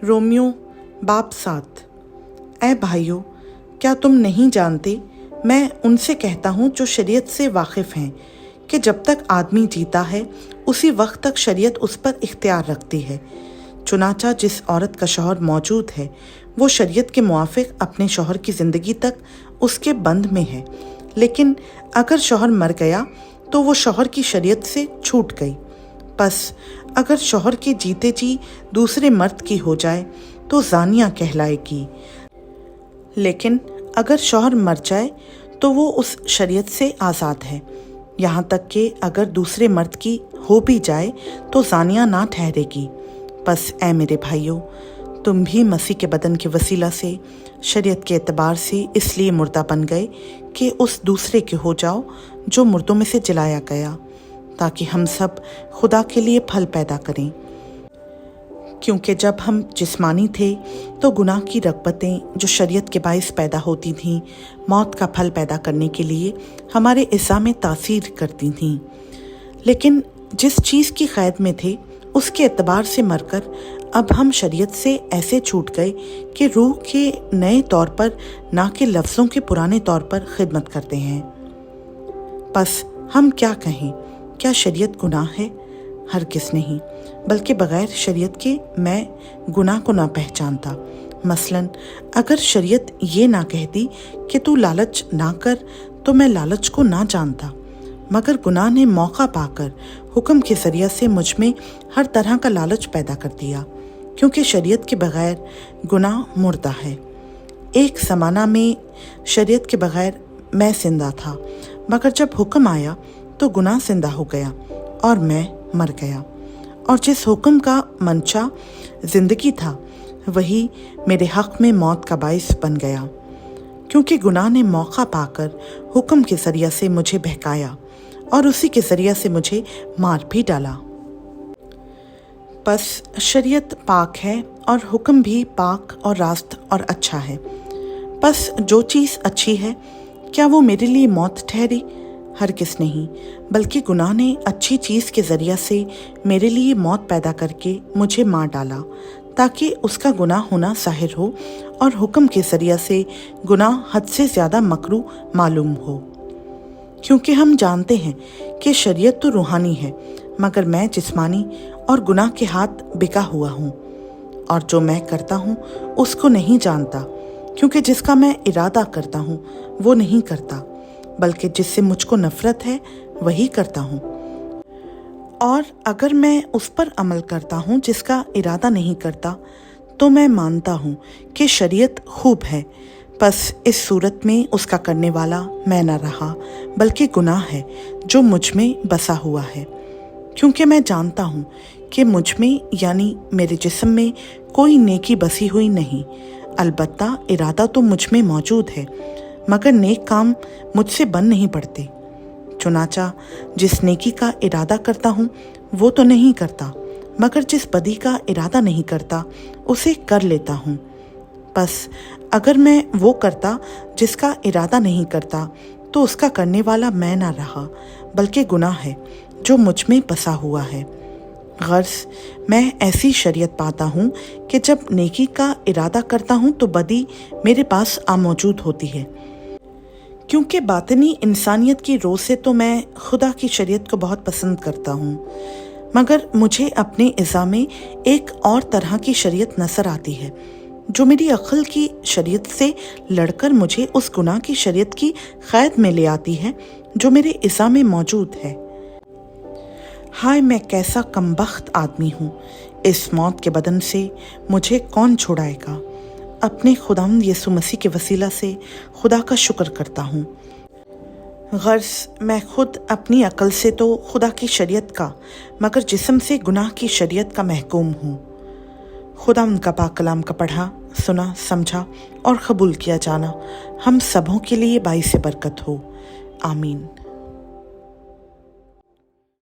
Romeo बाब 7। ऐ भाइयों, क्या तुम नहीं जानते, मैं उनसे कहता हूँ जो शरीयत से वाकिफ़ हैं, कि जब तक आदमी जीता है उसी वक्त तक शरीयत उस पर इख्तियार रखती है। चुनाचा जिस औरत का शौहर मौजूद है वो शरीयत के मुआफिक अपने शौहर की ज़िंदगी तक उसके बंद में है, लेकिन अगर शौहर मर गया तो वो शौहर की शरीयत से छूट गई। बस अगर शौहर के जीते जी दूसरे मर्द की हो जाए तो ज़ानिया कहलाएगी, लेकिन अगर शौहर मर जाए तो वो उस शरीयत से आज़ाद है। यहाँ तक कि अगर दूसरे मर्द की हो भी जाए तो ज़ानिया ना ठहरेगी। बस ऐ मेरे भाइयों, तुम भी मसीह के बदन के वसीला से शरीयत के एतबार से इसलिए मुर्दा बन गए कि उस दूसरे के हो जाओ जो मुर्दों में से जलाया गया, ताकि हम सब खुदा के लिए फल पैदा करें। क्योंकि जब हम जिस्मानी थे तो गुनाह की रग़बतें जो शरीयत के बाइस पैदा होती थीं, मौत का फल पैदा करने के लिए हमारे इज़्ज़ा में तासीर करती थीं। लेकिन जिस चीज़ की क़ैद में थे उसके एतबार से मरकर अब हम शरीयत से ऐसे छूट गए कि रूह के नए तौर पर, ना कि लफ्ज़ों के पुराने तौर पर खिदमत करते हैं। बस हम क्या कहें, क्या शरीयत गुनाह है? हरगिज़ नहीं, बल्कि बग़ैर शरीयत के मैं गुनाह को ना पहचानता। मसलन अगर शरीयत ये ना कहती कि तू लालच ना कर तो मैं लालच को ना जानता, मगर गुनाह ने मौका पाकर हुक्म के ज़रिया से मुझ में हर तरह का लालच पैदा कर दिया, क्योंकि शरीयत के बग़ैर गुनाह मुर्दा है। एक ज़माना में शरीयत के बग़ैर मैं ज़िंदा था, मगर जब हुक्म आया तो गुनाह ज़िंदा हो गया और मैं मर गया। और जिस हुक्म का मंशा ज़िंदगी था वही मेरे हक़ में मौत का बाइस बन गया, क्योंकि गुनाह ने मौका पाकर हुक्म के ज़रिया से मुझे बहकाया और उसी के ज़रिया से मुझे मार भी डाला। बस शरीयत पाक है और हुक्म भी पाक और रास्त और अच्छा है। बस जो चीज़ अच्छी है, क्या वो मेरे लिए मौत ठहरी? हरगिज़ नहीं, बल्कि गुनाह ने अच्छी चीज़ के ज़रिया से मेरे लिए मौत पैदा करके मुझे मार डाला, ताकि उसका गुनाह होना ज़ाहिर हो और हुक्म के ज़रिया से गुनाह हद से ज़्यादा मकरूह मालूम हो। क्योंकि हम जानते हैं कि शरीयत तो रूहानी है, मगर मैं जिस्मानी और गुनाह के हाथ बिका हुआ हूँ, और जो मैं करता हूँ उसको नहीं जानता, क्योंकि जिसका मैं इरादा करता हूँ वो नहीं करता, बल्कि जिससे मुझको नफ़रत है वही करता हूँ। और अगर मैं उस पर अमल करता हूँ जिसका इरादा नहीं करता, तो मैं मानता हूँ कि शरीयत खूब है। बस इस सूरत में उसका करने वाला मैं न रहा, बल्कि गुनाह है जो मुझ में बसा हुआ है। क्योंकि मैं जानता हूँ कि मुझ में यानी मेरे जिस्म में कोई नेकी बसी हुई नहीं, अलबत्ता इरादा तो मुझ में मौजूद है, मगर नेक काम मुझसे बन नहीं पड़ते। चुनाचा जिस नेकी का इरादा करता हूँ वो तो नहीं करता, मगर जिस बदी का इरादा नहीं करता उसे कर लेता हूँ। बस अगर मैं वो करता जिसका इरादा नहीं करता, तो उसका करने वाला मैं ना रहा, बल्कि गुनाह है जो मुझ में बसा हुआ है। गर्ज़ मैं ऐसी शरीयत पाता हूँ कि जब नेकी का इरादा करता हूँ तो बदी मेरे पास मौजूद होती है। क्योंकि बातनी इंसानियत की रोज़ से तो मैं खुदा की शरीयत को बहुत पसंद करता हूँ, मगर मुझे अपने इज़्ज़ा में एक और तरह की शरीयत नज़र आती है जो मेरी अक्ल की शरीयत से लड़कर मुझे उस गुनाह की शरीयत की क़ैद में ले आती है जो मेरे इज़्ज़ा में मौजूद है। हाय मैं कैसा कमबख्त आदमी हूँ, इस मौत के बदन से मुझे कौन छुड़ाएगा? अपने खुदावंद यीशु मसीह के वसीला से खुदा का शुक्र करता हूँ। गर्ज़ मैं खुद अपनी अक्ल से तो खुदा की शरीयत का, मगर जिस्म से गुनाह की शरीयत का महकूम हूँ। खुदावंद का पाक कलाम का पढ़ा, सुना, समझा और कबूल किया जाना हम सबों के लिए बाइस बरकत हो। आमीन।